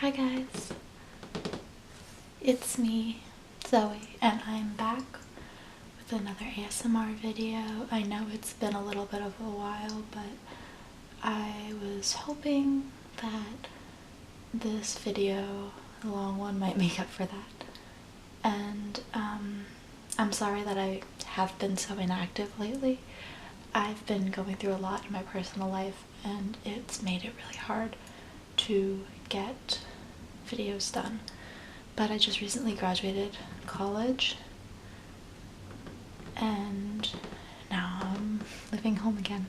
Hi guys, it's me, Zoe, and I'm back with another ASMR video. I know it's been a little bit of a while, but I was hoping that this video, the long one, might make up for that. And I'm sorry that I have been so inactive lately. I've been going through a lot in my personal life, and it's made it really hard to get videos done. But I just recently graduated college, and now I'm living home again.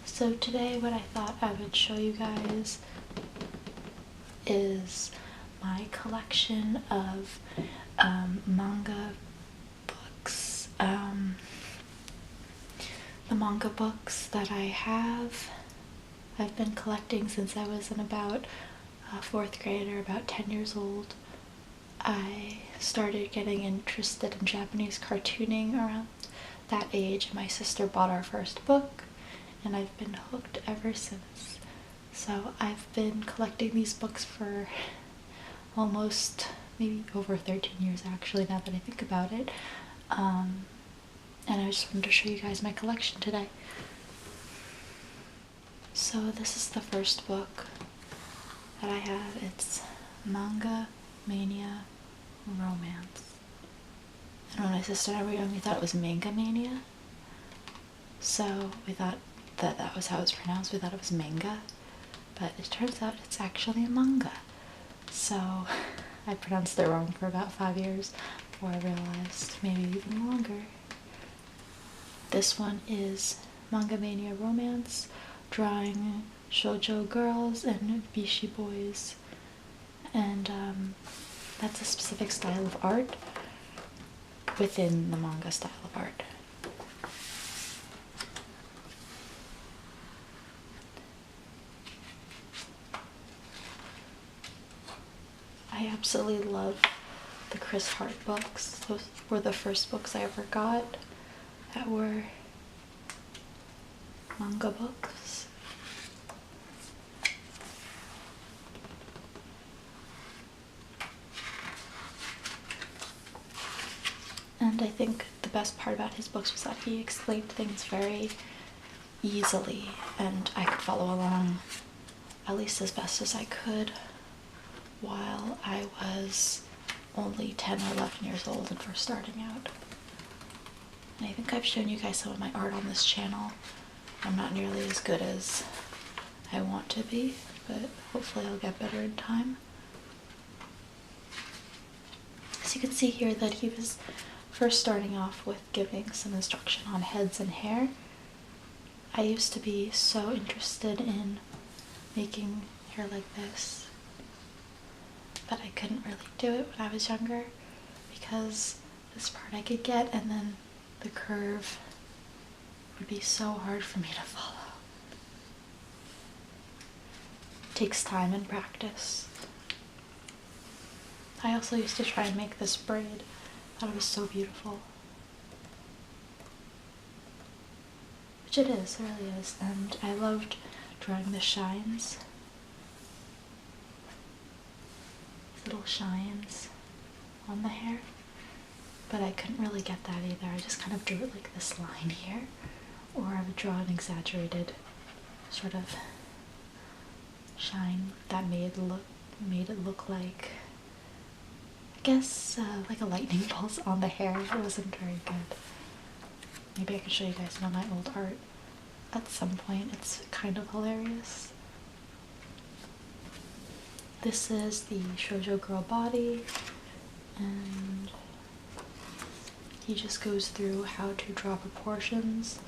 So today what I thought I would show you guys is my collection of manga books. The manga books that I have, I've been collecting since I was in about 4th grade, or about 10 years old. I started getting interested in Japanese cartooning around that age. My sister bought our first book, and I've been hooked ever since. So I've been collecting these books for almost, maybe over 13 years actually, now that I think about it. And I just wanted to show you guys my collection today. So this is the first book that I have. It's Manga Mania Romance. And when my sister and I were young, we thought it was Manga Mania. So we thought that that was how it was pronounced. We thought it was manga. But it turns out it's actually a manga. So I pronounced it wrong for about 5 years before I realized, maybe even longer. This one is Manga Mania Romance, drawing Shoujo girls and Bishi boys. And that's a specific style of art within the manga style of art. I absolutely love the Chris Hart books. Those were the first books I ever got that were manga books. And I think the best part about his books was that he explained things very easily, and I could follow along at least as best as I could while I was only 10 or 11 years old and first starting out. And I think I've shown you guys some of my art on this channel. I'm not nearly as good as I want to be, but hopefully I'll get better in time. So you can see here that he was first starting off with giving some instruction on heads and hair. I used to be so interested in making hair like this, but I couldn't really do it when I was younger because this part I could get, and then the curve would be so hard for me to follow. It takes time and practice. I also used to try and make this braid. I thought it was so beautiful. Which it is, it really is. And I loved drawing the shines. Little shines on the hair. But I couldn't really get that either. I just kind of drew it like this line here, or I would draw an exaggerated sort of shine that made it look like, I guess, like a lightning bolt on the hair. It wasn't very good. Maybe I can show you guys some of my old art at some point. It's kind of hilarious. This is the Shoujo girl body, and he just goes through how to draw proportions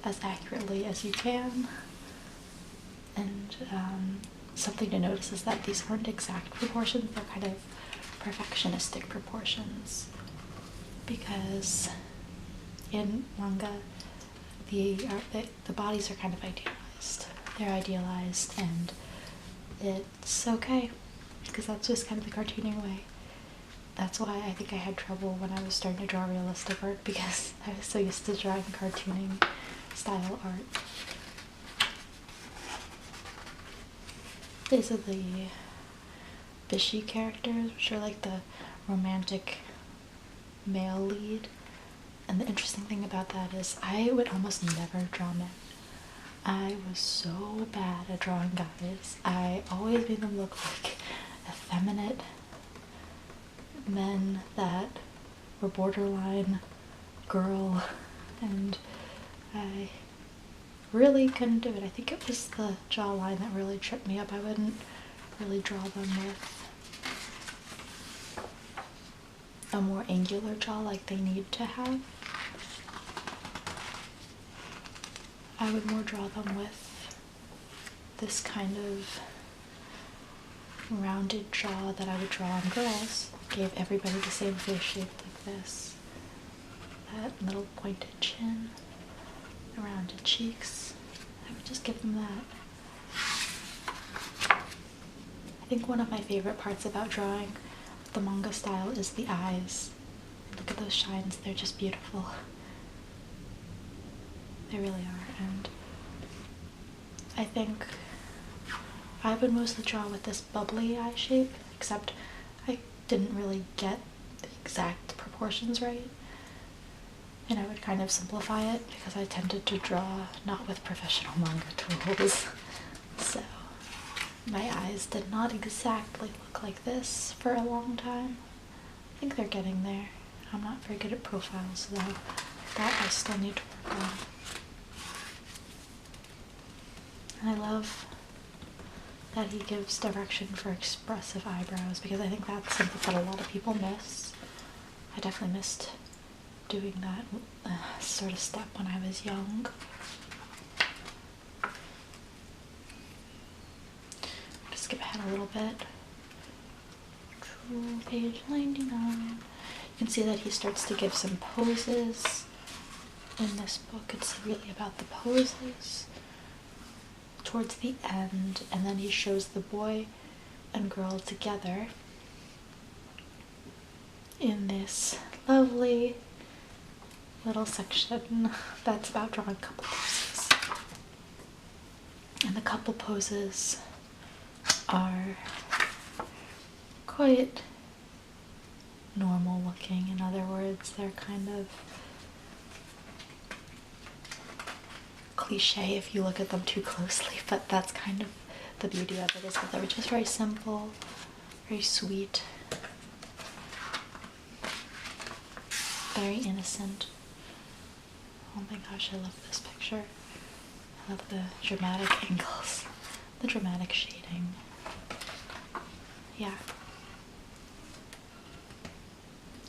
as accurately as you can. And something to notice is that these aren't exact proportions, they're kind of perfectionistic proportions, because in manga the bodies are kind of idealized. They're idealized, and it's okay, because that's just kind of the cartooning way. that's why I think I had trouble when I was starting to draw realistic art, because I was so used to drawing cartooning style art. These are the Bishi characters, which are like the romantic male lead. And the interesting thing about that is I would almost never draw men. I was so bad at drawing guys. I always made them look like effeminate men that were borderline girl, and I really couldn't do it. I think it was the jawline that really tripped me up. I wouldn't really draw them with a more angular jaw like they need to have. I would more draw them with this kind of rounded jaw that I would draw on girls. Gave everybody the same face shape like this. That little pointed chin, the rounded cheeks. I would just give them that. I think one of my favorite parts about drawing the manga style is the eyes. Look at those shines, they're just beautiful. They really are, and I think I would mostly draw with this bubbly eye shape, except I didn't really get the exact proportions right, and I would kind of simplify it because I tended to draw not with professional manga tools. So my eyes did not exactly look like this for a long time. I think they're getting there. I'm not very good at profiles though. That I still need to work on. And I love that he gives direction for expressive eyebrows, because I think that's something that a lot of people miss. I definitely missed doing that sort of step when I was young. Just skip ahead a little bit to page 99. You can see that he starts to give some poses in this book. It's really about the poses towards the end, and then he shows the boy and girl together in this lovely little section that's about drawing couple poses. And the couple poses are quite normal looking. In other words, they're kind of cliche if you look at them too closely, but that's kind of the beauty of it, is that they're just very simple, very sweet, very innocent. Oh my gosh, I love this picture. I love the dramatic angles, the dramatic shading. Yeah.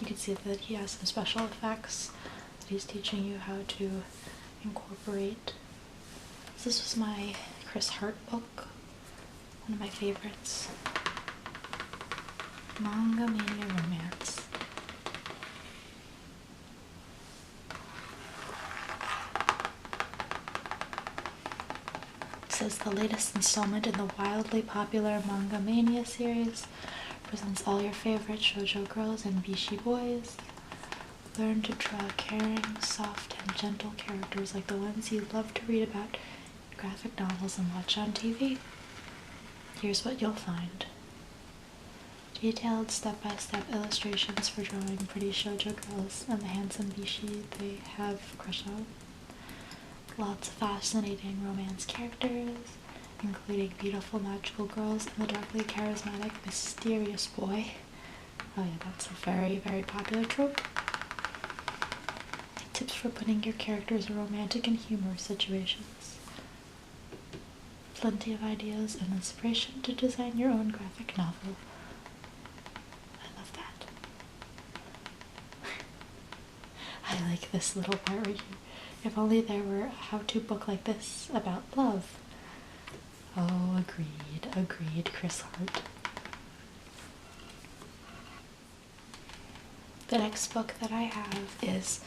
You can see that he has some special effects that he's teaching you how to incorporate. This was my Chris Hart book, one of my favorites. Manga Mania Romance. It says the latest installment in the wildly popular Manga Mania series presents all your favorite shoujo girls and bishi boys. Learn to draw caring, soft, and gentle characters like the ones you love to read about in graphic novels and watch on TV. Here's what you'll find. Detailed step-by-step illustrations for drawing pretty shoujo girls and the handsome bishi they have crush on. Lots of fascinating romance characters, including beautiful magical girls and the darkly charismatic mysterious boy. Oh yeah, that's a very, very popular trope. Tips for putting your characters in romantic and humorous situations. Plenty of ideas and inspiration to design your own graphic novel. I love that. I like this little part right here. If only there were a how-to book like this about love. Oh, agreed, Chris Hart. The next book that I have is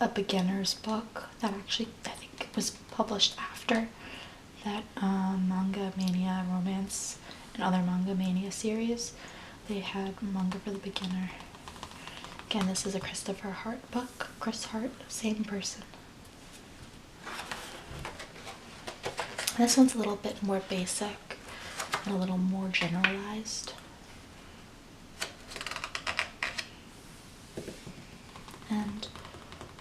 a beginner's book that actually, I think, was published after that Manga Mania Romance and other Manga Mania series. they had Manga for the Beginner. Again, this is a Christopher Hart book. Chris Hart, same person. This one's a little bit more basic and a little more generalized. And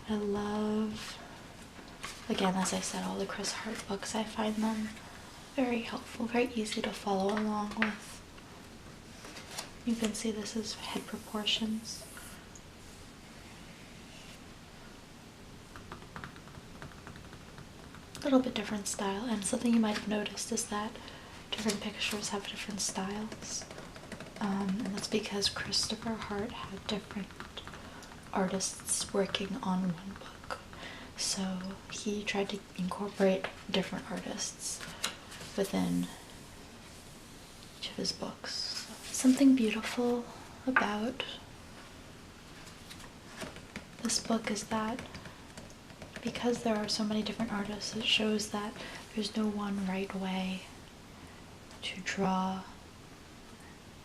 I love, again, as I said, all the Chris Hart books. I find them very helpful, very easy to follow along with. You can see this is head proportions. A little bit different style, and something you might have noticed is that different pictures have different styles, and that's because Christopher Hart had different artists working on one book, so he tried to incorporate different artists within each of his books. Something beautiful about this book is that because there are so many different artists, it shows that there's no one right way to draw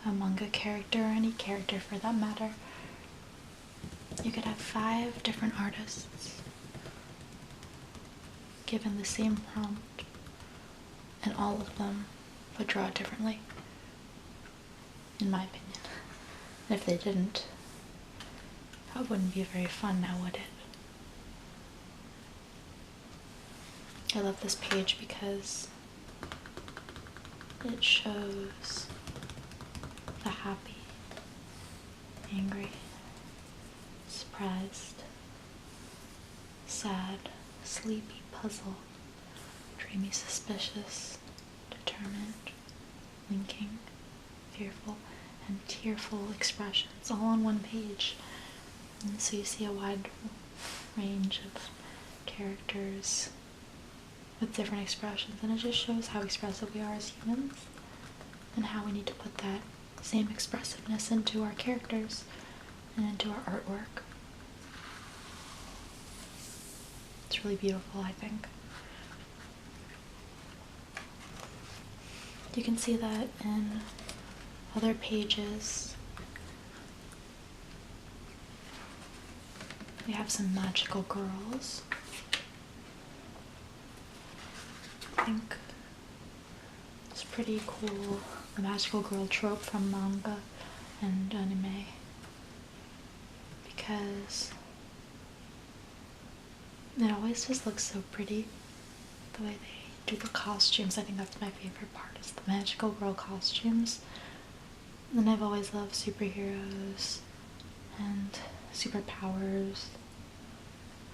a manga character, or any character for that matter. You could have 5 different artists given the same prompt, and all of them would draw it differently, in my opinion. And if they didn't, that wouldn't be very fun now, would it? I love this page because it shows the happy, angry, surprised, sad, sleepy, puzzled, dreamy, suspicious, determined, winking, fearful, and tearful expressions all on one page. And so you see a wide range of characters with different expressions, and it just shows how expressive we are as humans and how we need to put that same expressiveness into our characters and into our artwork. It's really beautiful, I think. You can see that in other pages. We have some magical girls. I think it's pretty cool, the magical girl trope from manga and anime, because it always just looks so pretty, the way they do the costumes. I think that's my favorite part, is the magical girl costumes. And I've always loved superheroes and superpowers.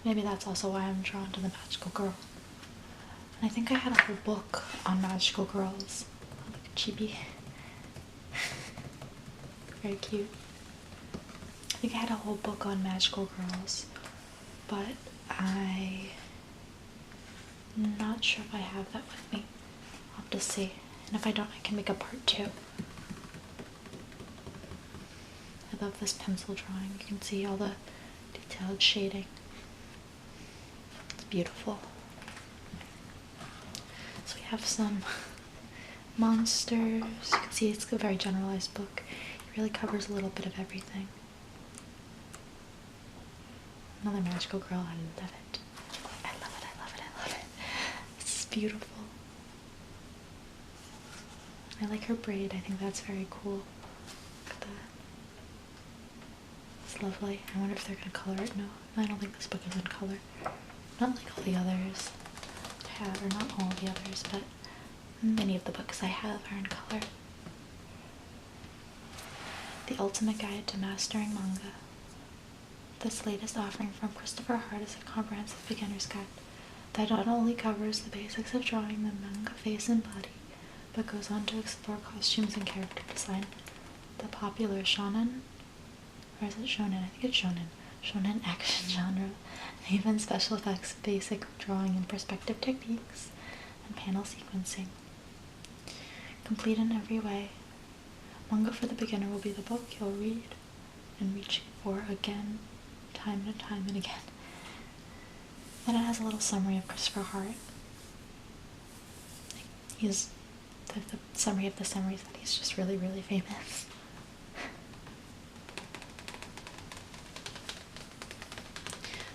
Maybe that's also why I'm drawn to the magical girl. And I think I had a whole book on magical girls. Like a chibi. Very cute. I think I had a whole book on magical girls, but I'm not sure if I have that with me. I'll have to see. And if I don't, I can make a part 2. I love this pencil drawing. You can see all the detailed shading. It's beautiful. So we have some monsters. You can see it's a very generalized book. It really covers a little bit of everything. Another magical girl. I love it. I love it, I love it, I love it. It's beautiful. I like her braid. I think that's very cool. Look at that. It's lovely. I wonder if they're going to color it. No, I don't think this book is in color. Not like all the others I have, or not all the others, but many of the books I have are in color. The Ultimate Guide to Mastering Manga. This latest offering from Christopher Hart is a comprehensive beginner's guide that not only covers the basics of drawing the manga face and body, but goes on to explore costumes and character design, the popular shonen, or is it shonen? I think it's shonen action genre, and even special effects, basic drawing and perspective techniques, and panel sequencing. Complete in every way, Manga for the Beginner will be the book you'll read and reach for again, time and time and again. Then it has a little summary of Christopher Hart. The summary of the summary is that he's just really, really famous.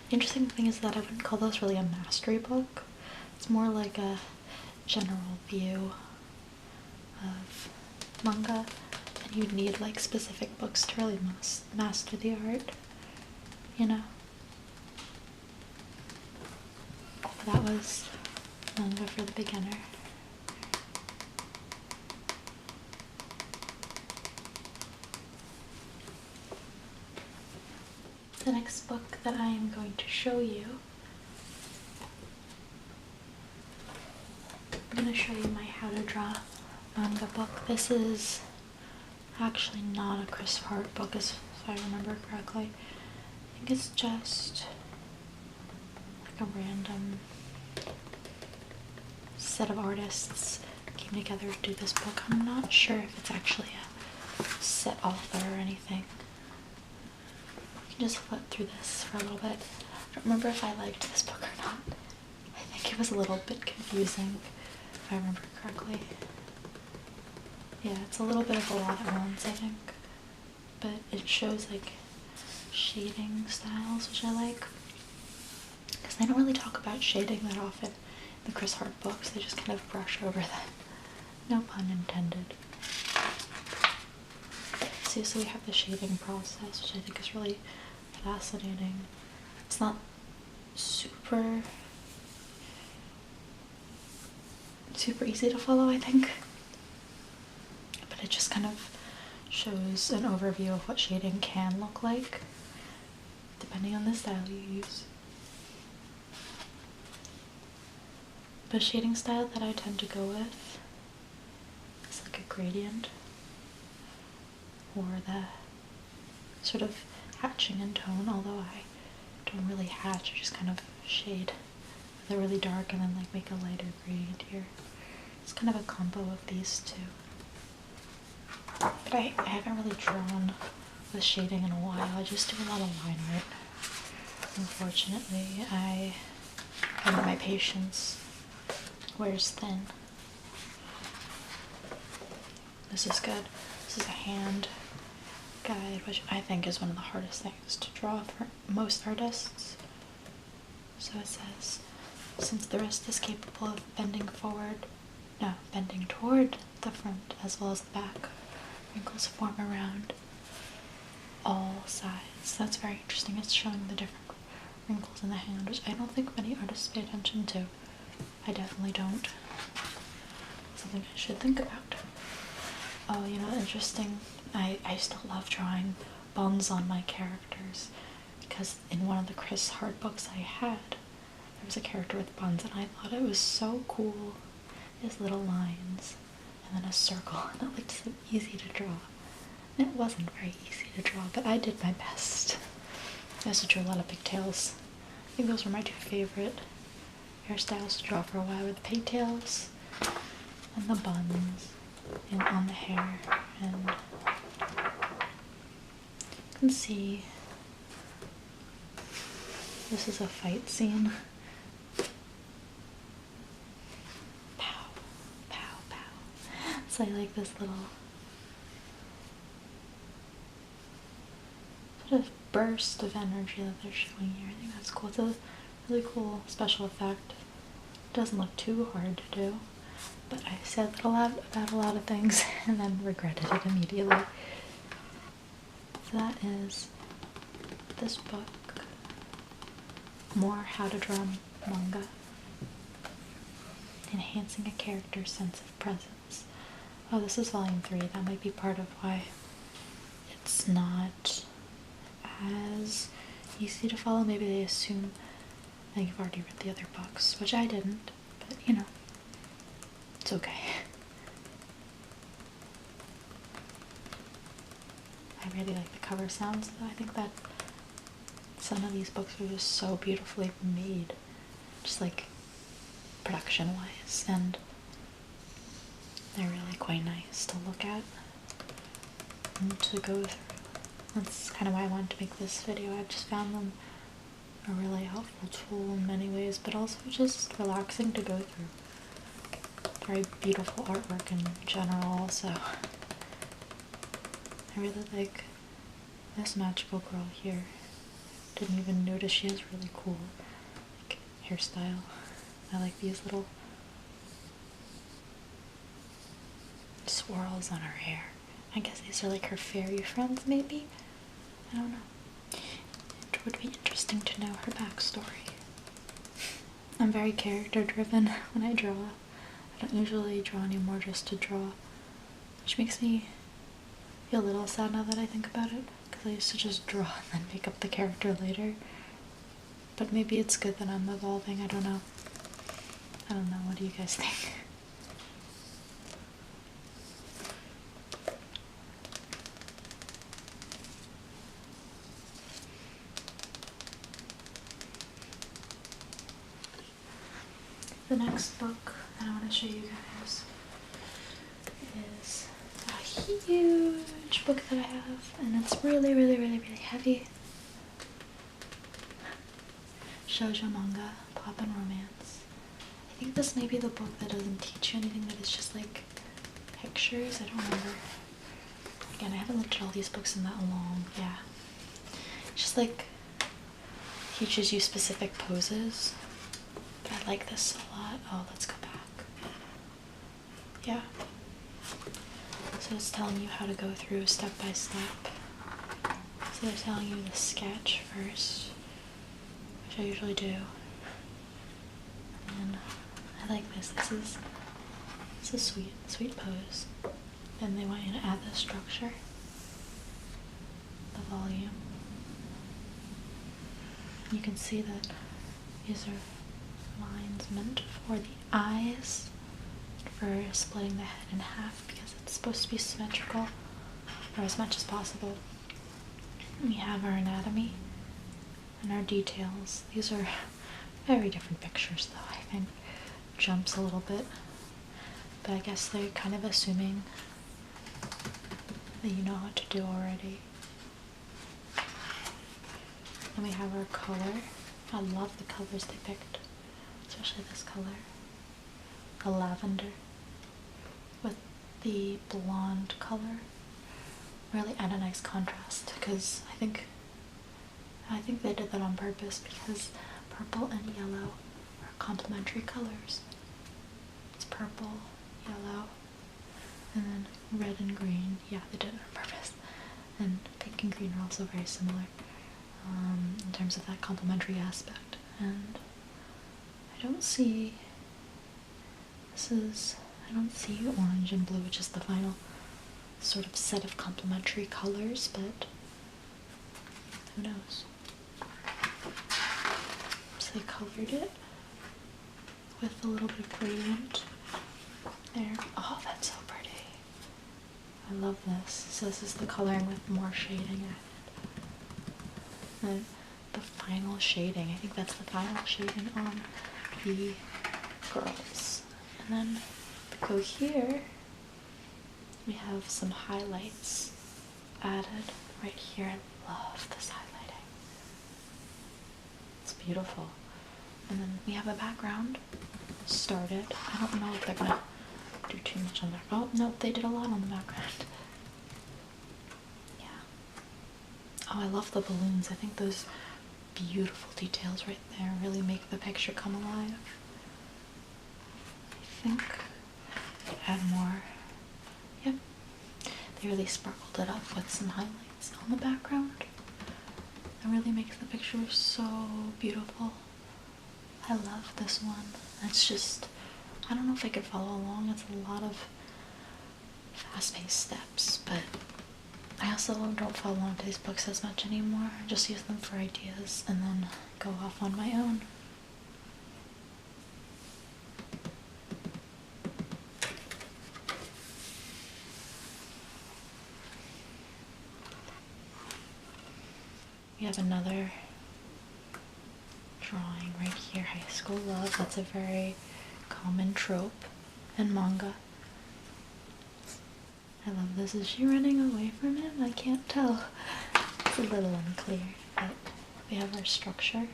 The interesting thing is that I wouldn't call this really a mastery book. It's more like a general view of manga, and you'd need like specific books to really master the art, you know? But that was manga for the beginner. The next book that I am going to show you, I'm going to show you my How to Draw manga book. This is actually not a Chris Hart book, if I remember correctly. I think it's just like a random set of artists came together to do this book. I'm not sure if it's actually a set author or anything. Just flip through this for a little bit. I don't remember if I liked this book or not. I think it was a little bit confusing, if I remember correctly. Yeah, it's a little bit of a lot at once, I think. But it shows like shading styles, which I like. Because they don't really talk about shading that often in the Chris Hart books. They just kind of brush over them. No pun intended. So we have the shading process, which I think is really fascinating. It's not super easy to follow, I think, but it just kind of shows an overview of what shading can look like depending on the style you use. The shading style that I tend to go with is like a gradient, or the sort of hatching in tone, although I don't really hatch, I just kind of shade with a really dark and then like make a lighter gradient here. It's kind of a combo of these two. But I haven't really drawn with shading in a while. I just do a lot of line art. Unfortunately, my patience wears thin. This is good. This is a hand guide, which I think is one of the hardest things to draw for most artists. So it says, since the wrist is capable of bending toward the front as well as the back, wrinkles form around all sides. That's very interesting. It's showing the different wrinkles in the hand, which I don't think many artists pay attention to. I definitely don't. Something I should think about. Oh, you know, interesting. I still love drawing buns on my characters, because in one of the Chris Hart books I had, there was a character with buns, and I thought it was so cool. His little lines, and then a circle, and it looked so easy to draw. And it wasn't very easy to draw, but I did my best. I also drew a lot of pigtails. I think those were my two favorite hairstyles to draw for a while, were the pigtails and the buns and on the hair. And you can see this is a fight scene. Pow, pow, pow. So I like this little sort of burst of energy that they're showing here. I think that's cool. It's a really cool special effect. It doesn't look too hard to do, but I said that about a lot of things and then regretted it immediately. So that is this book, More How to Draw Manga, Enhancing a Character's Sense of Presence. Oh, this is volume 3. That might be part of why it's not as easy to follow. Maybe they assume that you've already read the other books, which I didn't, but you know, it's okay. I really like the cover sounds, though. I think that some of these books are just so beautifully made, just like production-wise, and they're really quite nice to look at and to go through. That's kind of why I wanted to make this video. I've just found them a really helpful tool in many ways, but also just relaxing to go through. Very beautiful artwork in general also. I really like this magical girl here. Didn't even notice she has really cool like, hairstyle. I like these little swirls on her hair. I guess these are like her fairy friends, maybe? I don't know. It would be interesting to know her backstory. I'm very character driven when I draw. I don't usually draw anymore just to draw, which makes me feel a little sad now that I think about it, because I used to just draw and then make up the character later. But maybe it's good that I'm evolving, I don't know. I don't know, what do you guys think? The next book that I want to show you guys is a huge book that I have, and it's really, really, really, really heavy. Shoujo manga, pop and romance. I think this may be the book that doesn't teach you anything, that is just like pictures. I don't remember. Again, I haven't looked at all these books in that long. Yeah. It's just like teaches you specific poses. But I like this a lot. Oh, let's go back. Yeah. So it's telling you how to go through step by step. So they're telling you the sketch first, which I usually do. And I like this. It's a sweet pose. Then they want you to add the structure, the volume. You can see that these are lines meant for the eyes, for splitting the head in half, because it's supposed to be symmetrical, or as much as possible. We have our anatomy and our details. These are very different pictures though, I think. Jumps a little bit, but I guess they're kind of assuming that you know what to do already. And we have our color. I love the colors they picked, especially this color, the lavender with the blonde color. Really add a nice contrast, because I think they did that on purpose, because purple and yellow are complementary colors. It's purple, yellow, and then red and green. Yeah, they did it on purpose. And pink and green are also very similar in terms of that complementary aspect. And I don't see orange and blue, which is the final sort of set of complementary colors, but who knows? So they colored it with a little bit of gradient there. Oh, that's so pretty. I love this. So this is the coloring with more shading added. And the final shading, I think that's the final shading on the girls. And then to go here, we have some highlights added right here. I love this highlighting. It's beautiful. And then we have a background started. I don't know if they're gonna do too much on there. Oh, no, they did a lot on the background. Yeah. Oh, I love the balloons. I think those beautiful details right there really make the picture come alive. I think I'd add more. Yep. They really sparkled it up with some highlights on the background. It really makes the picture so beautiful. I love this one. It's just, I don't know if I could follow along. It's a lot of fast-paced steps, but I also don't follow along to these books as much anymore. I just use them for ideas and then go off on my own. We have another drawing right here, high school love. That's a very common trope in manga. I love this. Is she running away from him? I can't tell. It's a little unclear, but we have our structure,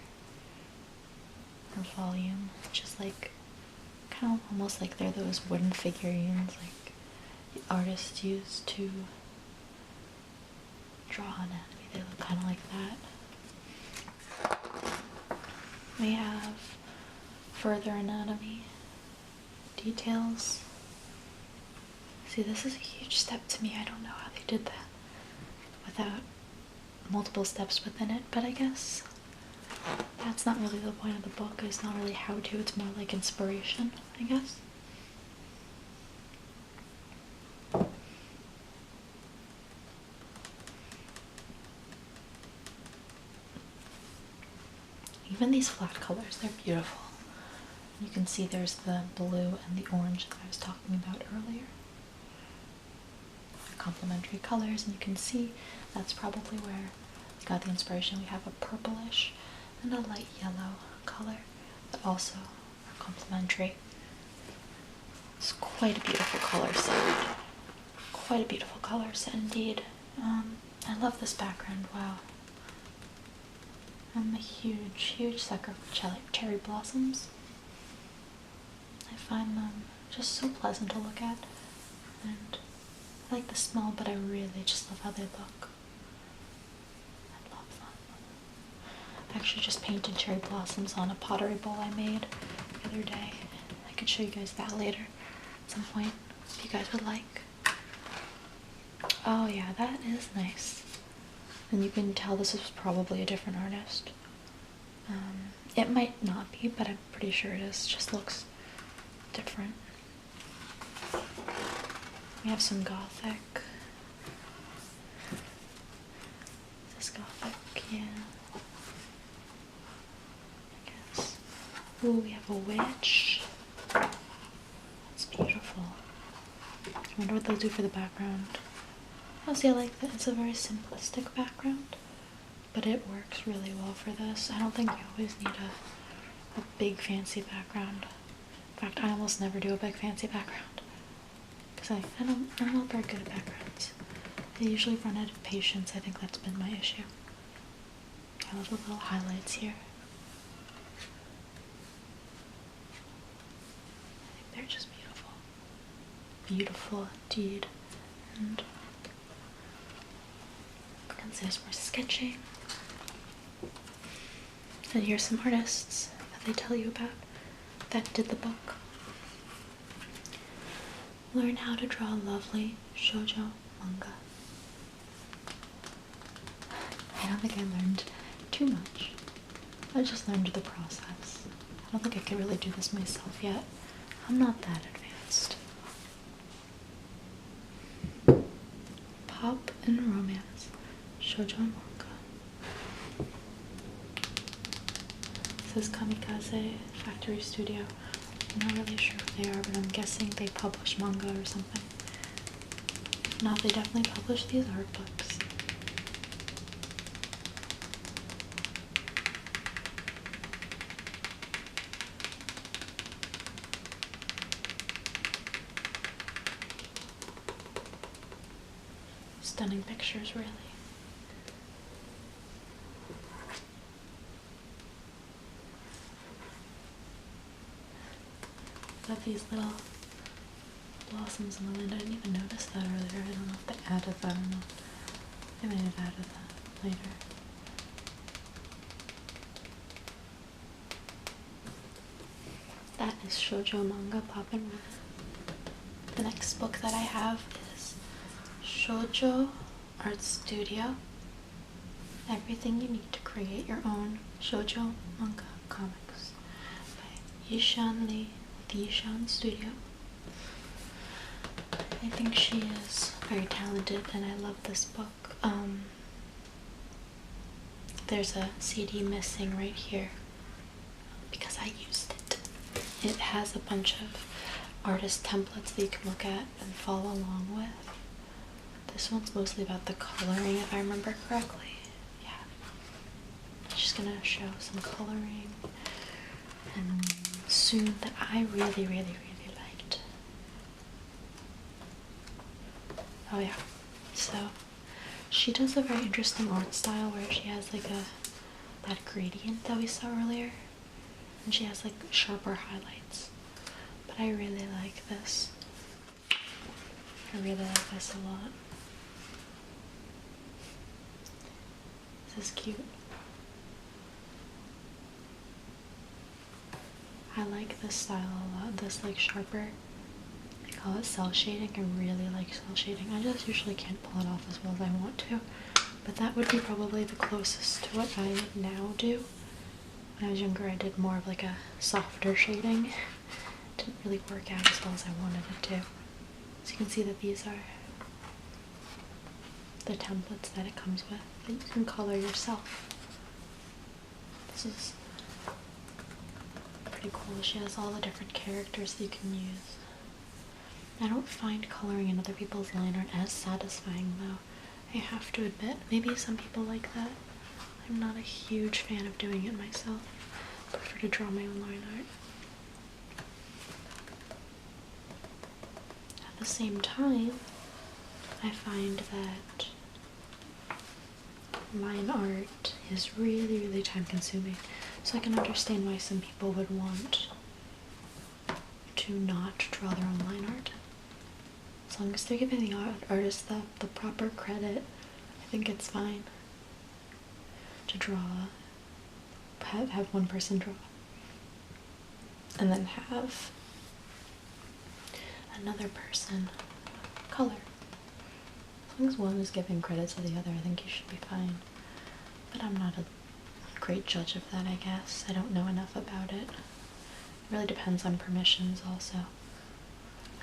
our volume, which is like kind of almost like they're those wooden figurines like the artists used to draw anatomy. They look kind of like that. we have further anatomy details. See, this is a huge step to me. I don't know how they did that without multiple steps within it, but I guess that's not really the point of the book. It's not really how to, it's more like inspiration, I guess. Even these flat colors, they're beautiful. You can see there's the blue and the orange that I was talking about earlier. They're complementary colors, and you can see that's probably where I got the inspiration. We have a purplish and a light yellow color that also are complementary. It's quite a beautiful color set. Quite a beautiful color set indeed. I love this background, wow. I'm a huge sucker for cherry blossoms. I find them just so pleasant to look at, and I like the smell, but I really just love how they look. I love them. I actually just painted cherry blossoms on a pottery bowl I made the other day. I could show you guys that later at some point, if you guys would like. Oh yeah, that is nice. And you can tell this is probably a different artist. It might not be, but I'm pretty sure it is. It just looks different. We have some gothic. Is this gothic? Yeah. I guess. Ooh, we have a witch. That's beautiful. I wonder what they'll do for the background. Oh, see, I like that. It's a very simplistic background, but it works really well for this. I don't think you always need a big fancy background. In fact, I almost never do a big fancy background because I'm not very good at backgrounds. I usually run out of patience. I think that's been my issue. I love the little highlights here. I think they're just beautiful. Beautiful indeed. And there's more sketching. And here's some artists that they tell you about that did the book. Learn how to draw lovely shoujo manga. I don't think I learned too much. I just learned the process. I don't think I could really do this myself yet. I'm not that advanced. Pop and romance. Shoujo manga. This is Kamikaze Factory Studio. I'm not really sure who they are, but I'm guessing they publish manga or something. If not, they definitely publish these art books. Stunning pictures, really. Love these little blossoms in the wind. I didn't even notice that earlier. I don't know if they added that or not. They may have added that later. That is shoujo manga poppin'. The next book that I have is Shojo Art Studio. Everything you need to create your own shoujo manga comics by Yishan Lee. The Yishan Studio. I think she is very talented, and I love this book. There's a CD missing right here because I used it. It has a bunch of artist templates that you can look at and follow along with. This one's mostly about the coloring, if I remember correctly. Yeah. I'm just gonna show some coloring and soon that I really liked. Oh yeah, so she does a very interesting art style where she has like that gradient that we saw earlier, and she has like sharper highlights, but I really like this. I really like this a lot. This is cute. I like this style a lot, this like sharper. They call it cell shading. I really like cell shading. I just usually can't pull it off as well as I want to. But that would be probably the closest to what I now do. When I was younger, I did more of like a softer shading. Didn't really work out as well as I wanted it to. So you can see that these are the templates that it comes with that you can color yourself. This is pretty cool. She has all the different characters that you can use. I don't find coloring in other people's line art as satisfying though. I have to admit, maybe some people like that. I'm not a huge fan of doing it myself. I prefer to draw my own line art. At the same time, I find that line art is really, really time consuming. So I can understand why some people would want to not draw their own line art. As long as they're giving the artist the proper credit, I think it's fine to draw, have one person draw, and then have another person color. As long as one is giving credit to the other, I think you should be fine. But I'm not a great judge of that, I guess. I don't know enough about it. It really depends on permissions also.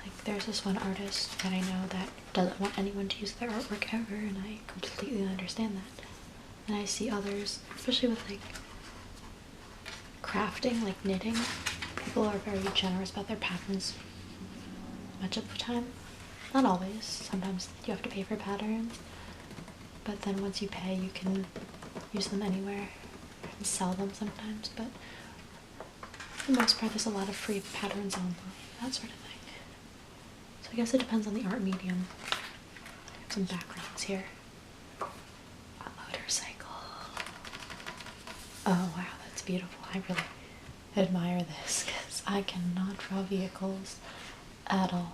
Like, there's this one artist that I know that doesn't want anyone to use their artwork ever, and I completely understand that. And I see others, especially with like crafting, like knitting, people are very generous about their patterns much of the time. Not always. Sometimes you have to pay for patterns, but then once you pay, you can use them anywhere and sell them sometimes. But for the most part, there's a lot of free patterns online, that sort of thing. So I guess it depends on the art medium. I have some backgrounds here. A motorcycle. Oh wow, that's beautiful. I really admire this because I cannot draw vehicles at all.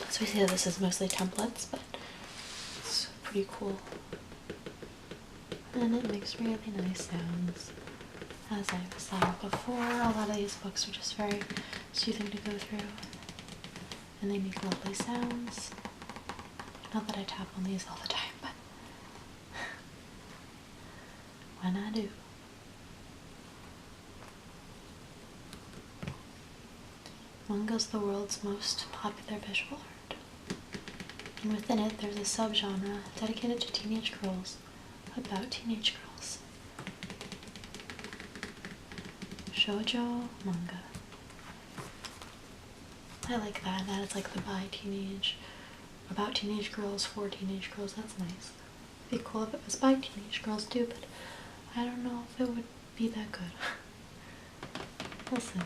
So we see that this is mostly templates, but it's pretty cool. And it makes really nice sounds. As I've said before, a lot of these books are just very soothing to go through. And they make lovely sounds. Not that I tap on these all the time, but when I do. Manga's the world's most popular visual art. And within it, there's a subgenre dedicated to teenage girls, about teenage girls. Shoujo manga. I like that it's like the about teenage girls, for teenage girls. That's nice. It'd be cool if it was by teenage girls too, but I don't know if it would be that good. Listen.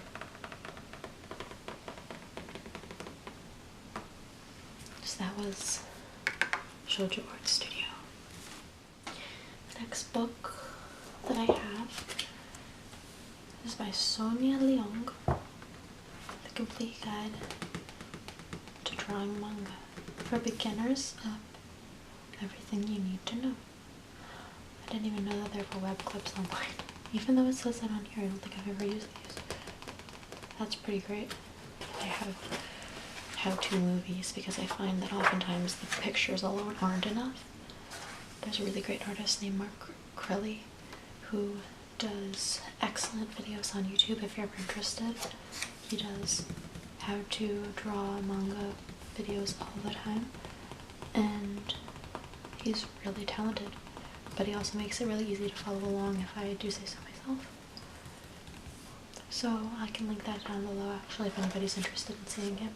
So that was Shojo Art Studio. The next book that I have is by Sonia Leong, The Complete Guide to Drawing Manga for Beginners of Everything You Need to Know. I didn't even know that there were web clips online. Even though it says that on here, I don't think I've ever used these. That's pretty great. I have how-to movies because I find that oftentimes the pictures alone aren't enough. There's a really great artist named Mark Crilley who does excellent videos on YouTube if you're ever interested. He does how to draw manga videos all the time, and he's really talented, but he also makes it really easy to follow along if I do say so myself. So I can link that down below actually if anybody's interested in seeing him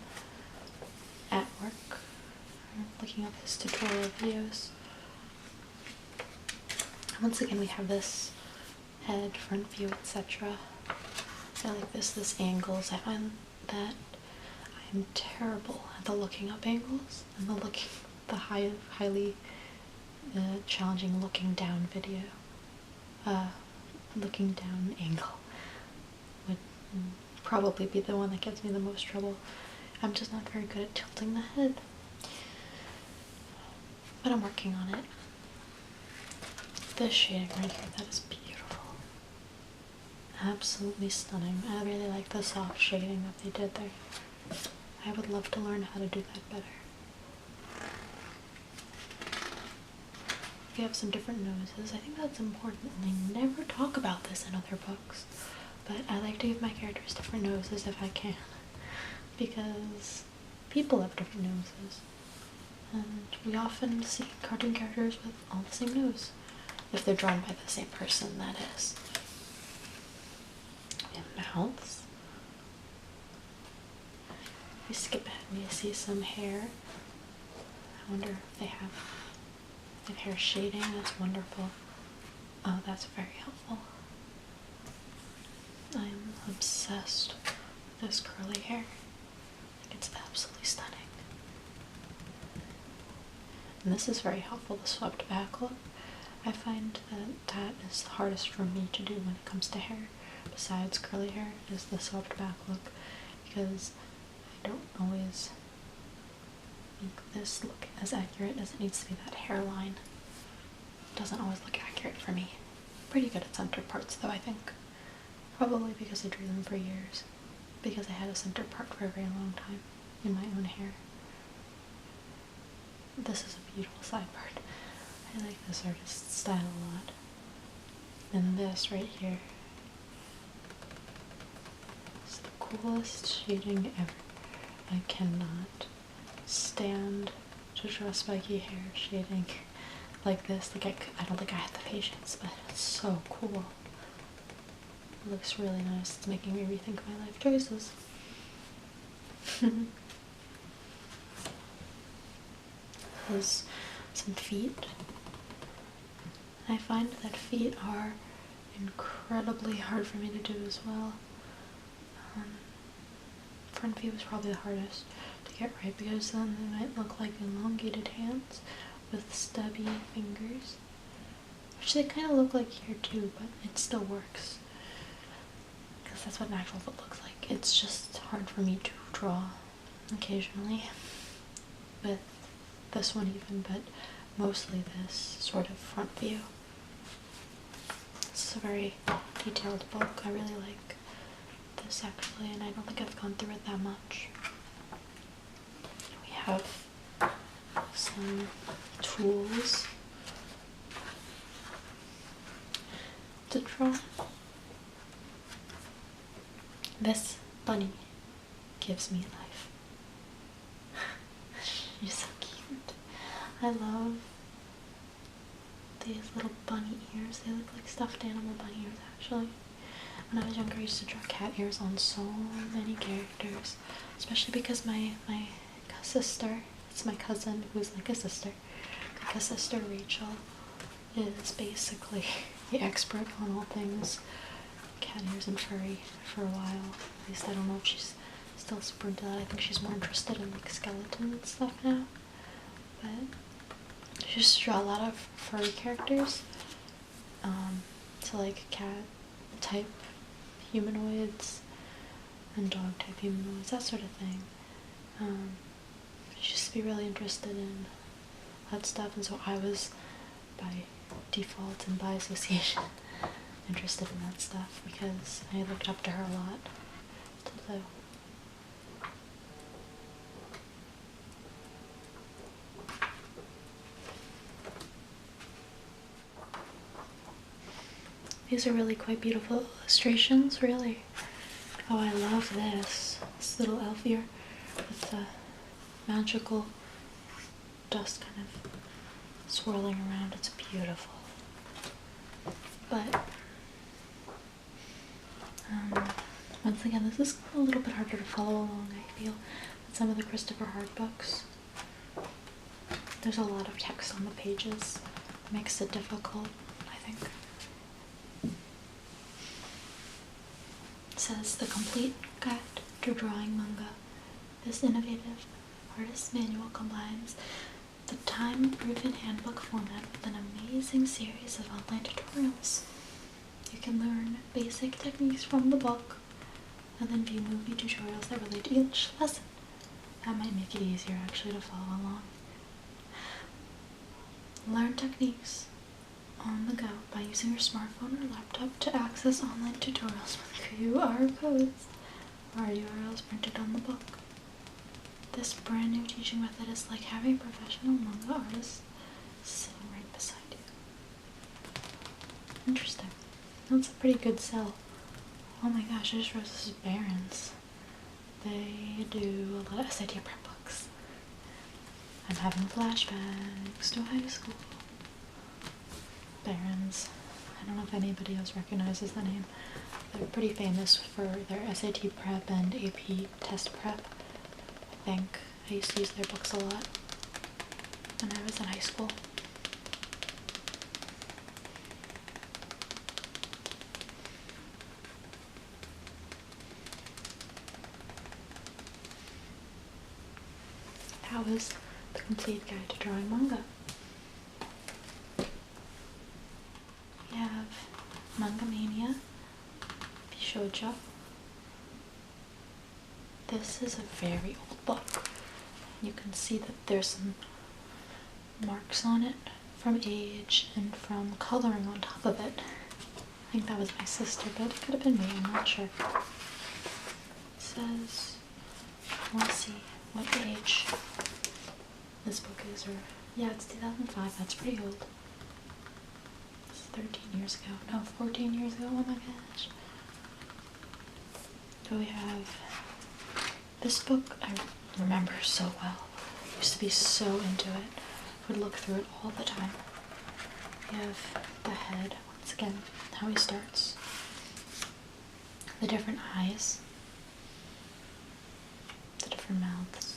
at work, or looking up his tutorial videos. Once again, we have this head, front view, etc. I like this angles. I find that I'm terrible at the looking up angles and the highly challenging looking down video. Looking down angle would probably be the one that gives me the most trouble. I'm just not very good at tilting the head, but I'm working on it. This shading right here, that is beautiful. absolutely stunning. I really like the soft shading that they did there. I would love to learn how to do that better. We have some different noses. I think that's important, and they never talk about this in other books. But I like to give my characters different noses if I can, because people have different noses. And we often see cartoon characters with all the same nose, if they're drawn by the same person, that is. We have mouths. We skip ahead and we see some hair. I wonder if they have hair shading. That's wonderful. Oh, that's very helpful. I am obsessed with this curly hair. I think it's absolutely stunning. And this is very helpful, the swept back look. I find that is the hardest for me to do when it comes to hair, besides curly hair, is the swept back look, because I don't always make this look as accurate as it needs to be. That hairline doesn't always look accurate for me. Pretty good at center parts though, I think. Probably because I drew them for years. Because I had a center part for a very long time in my own hair. This is a beautiful side part. I like this artist's style a lot. And this right here is the coolest shading ever. I cannot stand to draw spiky hair shading like this. Like I don't think I have the patience, but it's so cool. It looks really nice. It's making me rethink my life choices. There's some feet. I find that feet are incredibly hard for me to do as well. Front view is probably the hardest to get right, because then they might look like elongated hands with stubby fingers, which they kind of look like here too, but it still works because that's what natural foot looks like. It's just hard for me to draw occasionally with this one even, but mostly this sort of front view. This is a very detailed book. I really like this actually, and I don't think I've gone through it that much. We have some tools to draw. This bunny gives me life. She's so cute. I love these little bunny ears. They look like stuffed animal bunny ears actually. When I was younger, I used to draw cat ears on so many characters, especially because my sister, it's my cousin who's like a sister, my sister Rachel is basically the expert on all things cat ears and furry for a while. At least I don't know if she's still super into that. I think she's more interested in like skeleton and stuff now. But she used to draw a lot of furry characters, so like cat type humanoids and dog type humanoids, that sort of thing. She used to be really interested in that stuff, and so I was by default and by association interested in that stuff because I looked up to her a lot to do. These are really quite beautiful illustrations, really. Oh, I love this. This little elf here with the magical dust kind of swirling around. It's beautiful. But, once again, this is a little bit harder to follow along, I feel, than some of the Christopher Hart books. There's a lot of text on the pages. It makes it difficult, I think. It says, the complete guide to drawing manga. This innovative artist's manual combines the time-proven handbook format with an amazing series of online tutorials. You can learn basic techniques from the book and then view movie tutorials that relate to each lesson. That might make it easier actually to follow along. Learn techniques on the go by using your smartphone or laptop to access online tutorials with QR codes or URLs printed on the book. This brand new teaching method is like having professional manga artists sitting right beside you. Interesting. That's a pretty good sell. Oh my gosh, I just realized this is Barron's. They do a lot of SAT prep books. I'm having flashbacks to high school. Barron's. I don't know if anybody else recognizes the name. They're pretty famous for their SAT prep and AP test prep. I think I used to use their books a lot when I was in high school. That was the complete guide to drawing manga. We have Manga Mania, Shoujo. This is a very old book. You can see that there's some marks on it from age and from coloring on top of it. I think that was my sister, but it could have been me, I'm not sure. It says, let's see what age this book is, or yeah, it's 2005, that's pretty old. It's 13 years ago, no, 14 years ago, oh my gosh. So we have this book I remember so well. I used to be so into it. Would look through it all the time. We have the head, once again, how he starts. The different eyes. The different mouths.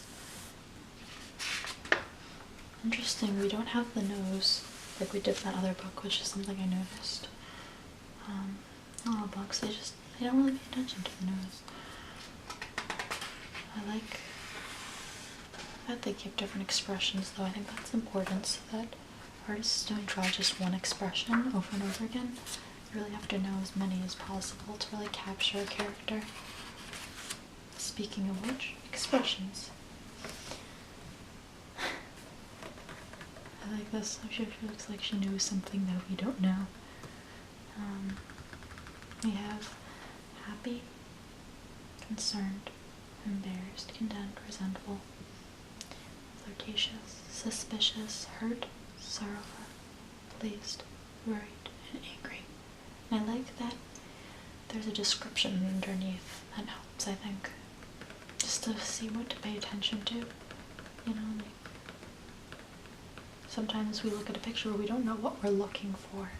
Interesting, we don't have the nose like we did in that other book, which is something I noticed. A lot of books, they don't really pay attention to the nose. I like that they give different expressions, though. I think that's important so that artists don't draw just one expression over and over again. You really have to know as many as possible to really capture a character. Speaking of which, expressions. I like this. I'm sure she looks like she knows something that we don't know. We have happy, concerned, embarrassed, content, resentful, flirtatious, suspicious, hurt, sorrowful, pleased, worried, and angry. And I like that there's a description underneath that helps, I think, just to see what to pay attention to, you know, like, sometimes we look at a picture where we don't know what we're looking for.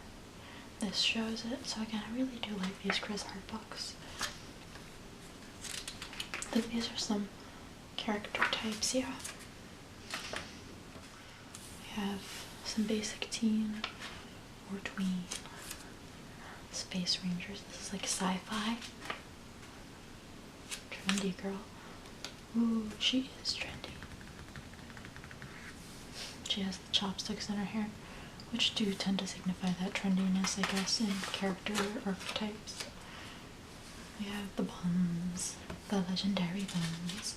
This shows it, so again, I really do like these Chris Hart books. I think these are some character types here. We have some basic teen or tween. Space Rangers. This is like sci-fi. Trendy girl. Ooh, she is trendy. She has the chopsticks in her hair, which do tend to signify that trendiness, I guess, in character archetypes. We have the buns, the legendary buns.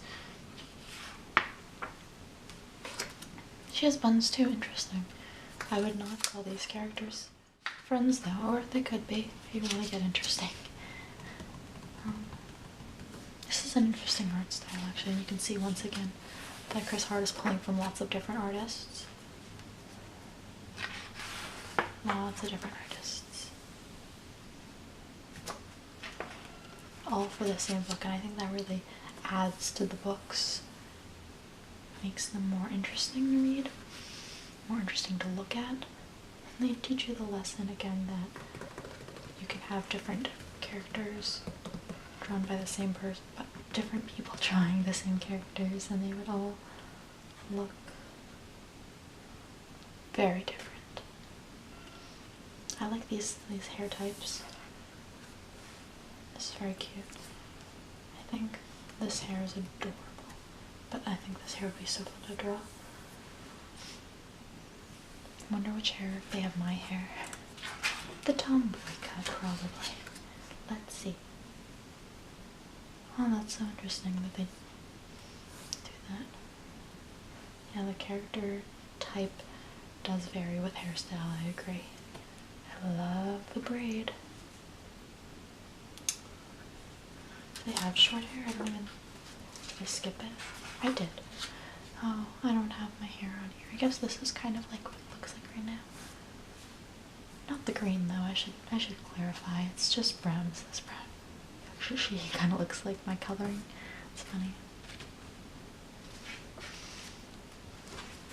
She has buns too, interesting. I would not call these characters friends though, or they could be if you want to get interesting. This is an interesting art style actually, and you can see once again that Chris Hart is pulling from lots of different artists. Lots of different artists. All for the same book, and I think that really adds to the books. Makes them more interesting to read, more interesting to look at. And they teach you the lesson again that you can have different characters drawn by the same person, but different people drawing the same characters, and they would all look very different. I like these hair types. This is very cute. I think this hair is adorable, but I think this hair would be so fun to draw. I wonder which hair, if they have my hair. The tomboy cut, probably. Let's see. Oh, that's so interesting that they do that. Yeah, the character type does vary with hairstyle, I agree. love the braid. They have short hair. I don't even. Did I skip it? I did. Oh, I don't have my hair on here. I guess this is kind of like what it looks like right now. Not the green though. I should clarify. It's just brown. It's this brown. Actually, she kind of looks like my coloring. It's funny.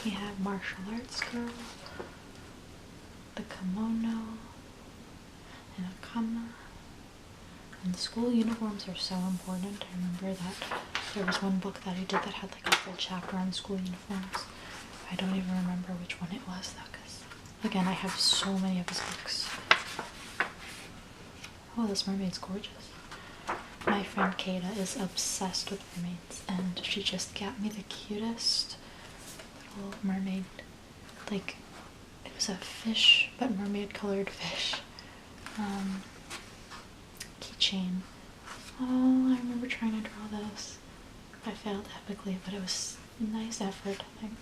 We have martial arts girl, the kimono, and akama. And school uniforms are so important. I remember that there was one book that I did that had like a full chapter on school uniforms. I don't even remember which one it was though, because again, I have so many of his books. Oh, this mermaid's gorgeous. My friend Kata is obsessed with mermaids, and she just got me the cutest little mermaid. Like, it was a fish, but mermaid colored fish. Keychain. Oh, I remember trying to draw this. I failed epically, but it was a nice effort, I think.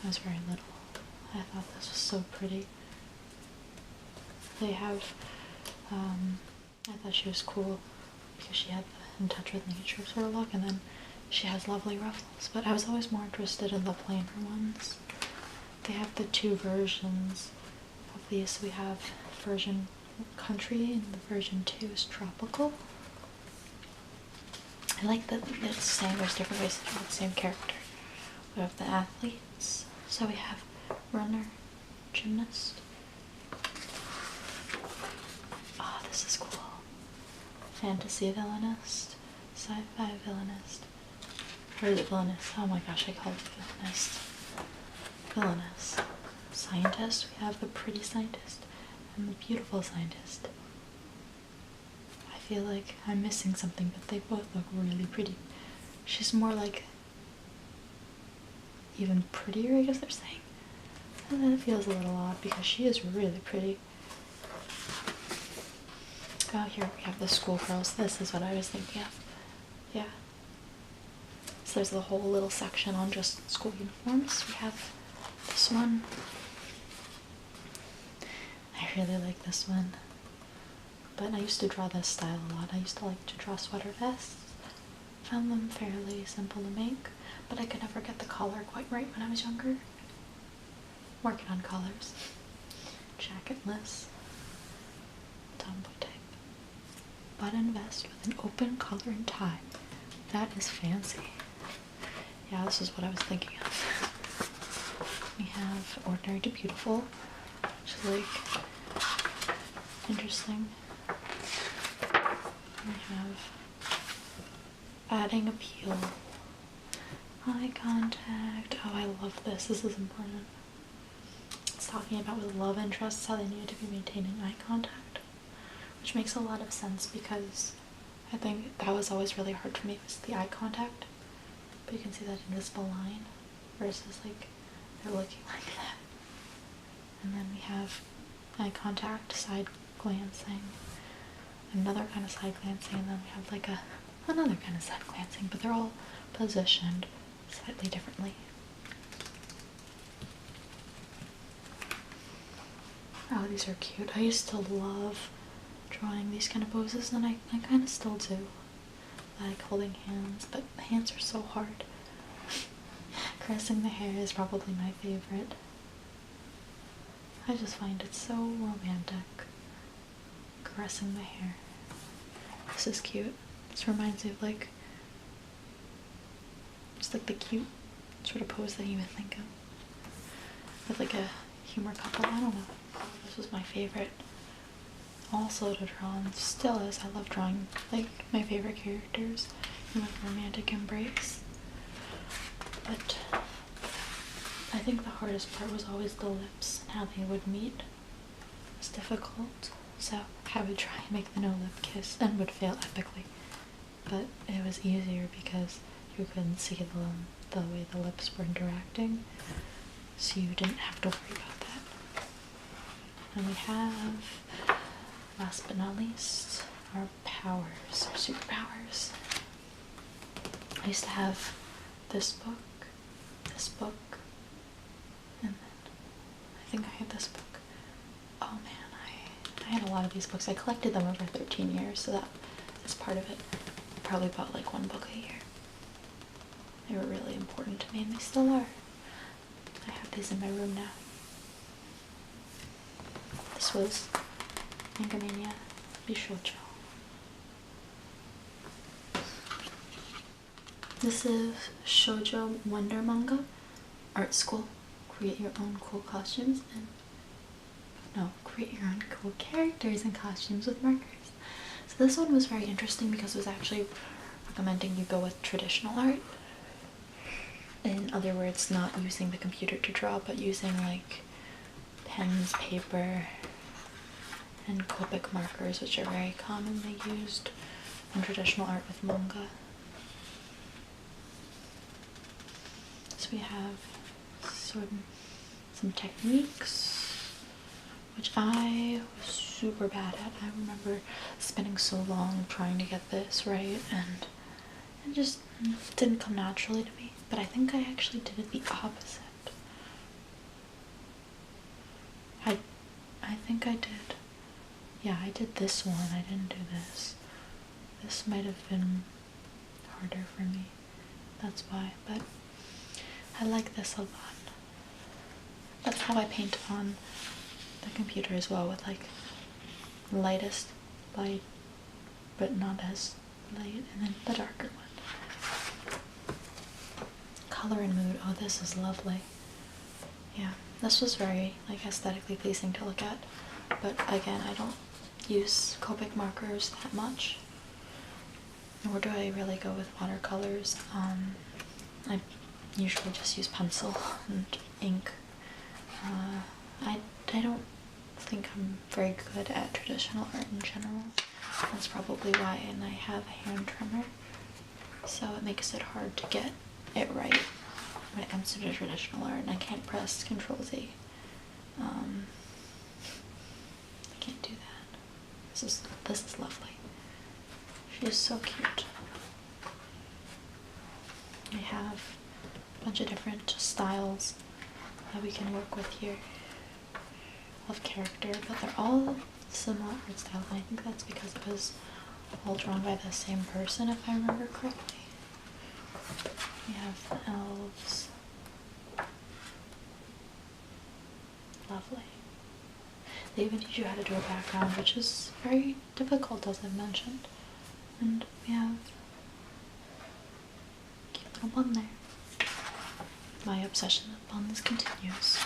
I was very little. I thought this was so pretty. They have, I thought she was cool because she had the in touch with nature sort of look, and then she has lovely ruffles, but I was always more interested in the plainer ones. They have the two versions of these. We have version country and the version 2 is tropical. I like that it's saying there's different ways to draw the same character. We have the athletes, so we have runner, gymnast. Oh, this is cool. Fantasy villainist, sci-fi villainist. Or is it villainist? Oh my gosh, I call it villainist. Villainous. Scientist, we have the pretty scientist and the beautiful scientist. I feel like I'm missing something, but they both look really pretty. She's more like even prettier, I guess they're saying. And then it feels a little odd because she is really pretty. Oh, here we have the schoolgirls. This is what I was thinking of. Yeah. So there's the whole little section on just school uniforms. We have this one. I really like this one. But I used to draw this style a lot. I used to like to draw sweater vests. Found them fairly simple to make, but I could never get the collar quite right when I was younger. Working on collars. Jacketless. Tomboy type. Button vest with an open collar and tie. That is fancy. Yeah, this is what I was thinking of. We have ordinary to beautiful, which is like interesting. We have adding appeal, eye contact. Oh, I love this. This is important. It's talking about with love interests how they needed to be maintaining eye contact, which makes a lot of sense because I think that was always really hard for me, was the eye contact. But you can see that invisible line versus like they're looking like that. And then we have eye contact, side glancing, another kind of side glancing, and then we have like another kind of side glancing, but they're all positioned slightly differently. Oh, these are cute. I used to love drawing these kind of poses, and I kind of still do. Like holding hands, but hands are so hard. Caressing the hair is probably my favorite. I just find it so romantic. Caressing the hair. This is cute. This reminds me of like, just like the cute sort of pose that you would think of. With like a humor couple, I don't know. This was my favorite. Also to draw, and still is. I love drawing like my favorite characters in like romantic embrace. But I think the hardest part was always the lips and how they would meet. It was difficult. So I would try and make the no lip kiss and would fail epically. But it was easier because you couldn't see the way the lips were interacting. So you didn't have to worry about that. And we have, last but not least, our powers, our superpowers. I used to have this book, and then I think I had this book. Oh Oh man, I had a lot of these books. I collected them over 13 years, so that is part of it. I probably bought like one book a year. They were really important to me, and they still are. I have these in my room now. This was Manga Mania Shoujo. This is Shoujo Wonder Manga Art School. Create your own cool costumes and create your own cool characters and costumes with markers. So this one was very interesting because it was actually recommending you go with traditional art. In other words, not using the computer to draw, but using like pens, paper, and Copic markers, which are very commonly used in traditional art with manga. So we have some techniques, which I was super bad at. I remember spending so long trying to get this right, and it just didn't come naturally to me. But I think I actually did it the opposite. I think I did. Yeah, I did this one. I didn't do this. This might have been harder for me. That's why. But I like this a lot. That's how I paint on the computer as well, with like lightest light, but not as light, and then the darker one. Color and mood. Oh, this is lovely. Yeah, this was very like aesthetically pleasing to look at, but again, I don't use Copic markers that much, nor do I really go with watercolors. I usually just use pencil and ink. I don't think I'm very good at traditional art in general. That's probably why, and I have a hand trimmer, so it makes it hard to get it right when it comes to the traditional art, and I can't press Ctrl-Z. I can't do that. This is lovely. She's so cute. I have a bunch of different styles that we can work with here of character, but they're all similar art style, and I think that's because it was all drawn by the same person, if I remember correctly. We have the elves. Lovely. They even teach you how to do a background, which is very difficult, as I've mentioned. And we have a cute little bun there. My obsession with buns continues.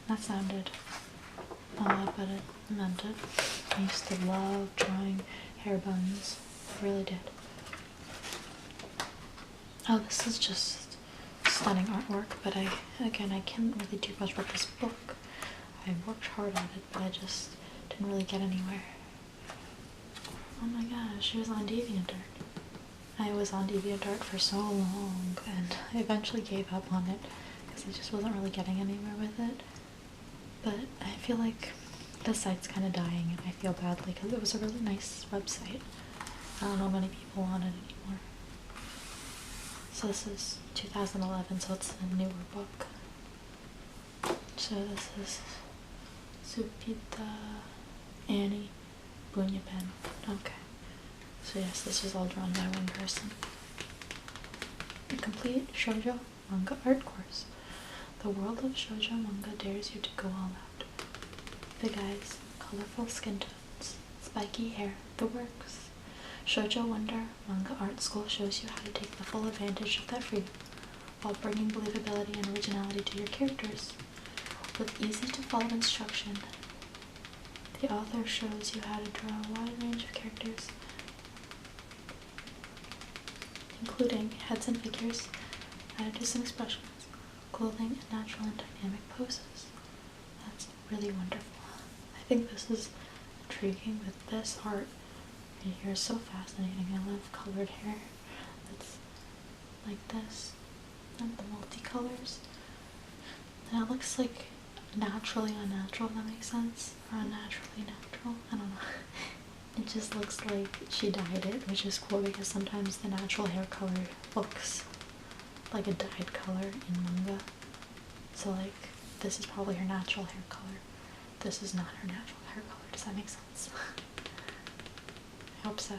That sounded odd, but it meant it. I used to love drawing hair buns. I really did. Oh, this is just stunning artwork, but I can't really do much with this book. I worked hard at it, but I just didn't really get anywhere. Oh my gosh, she was on DeviantArt. I was on DeviantArt for so long, and I eventually gave up on it because I just wasn't really getting anywhere with it. But I feel like the site's kind of dying, and I feel badly because it was a really nice website. I don't know many people on it anymore. So this is 2011, so it's a newer book. So this is Supita Annie Bunyapen. Okay. So yes, this was all drawn by one person. A complete shoujo manga art course. The world of shoujo manga dares you to go all out. Big eyes, colorful skin tones, spiky hair, the works. Shoujo Wonder Manga Art School shows you how to take the full advantage of that freedom while bringing believability and originality to your characters. With easy-to-follow instruction, the author shows you how to draw a wide range of characters, including heads and figures, attitudes and expressions, clothing, and natural and dynamic poses. That's really wonderful. I think this is intriguing with this art. Right here is so fascinating. I love colored hair that's like this, and the multicolors. And it looks like naturally unnatural, if that makes sense, or unnaturally natural. I don't know. It just looks like she dyed it, which is cool because sometimes the natural hair color looks like a dyed color in manga. So like, this is probably her natural hair color. this is not her natural hair color. Does that make sense? I hope so.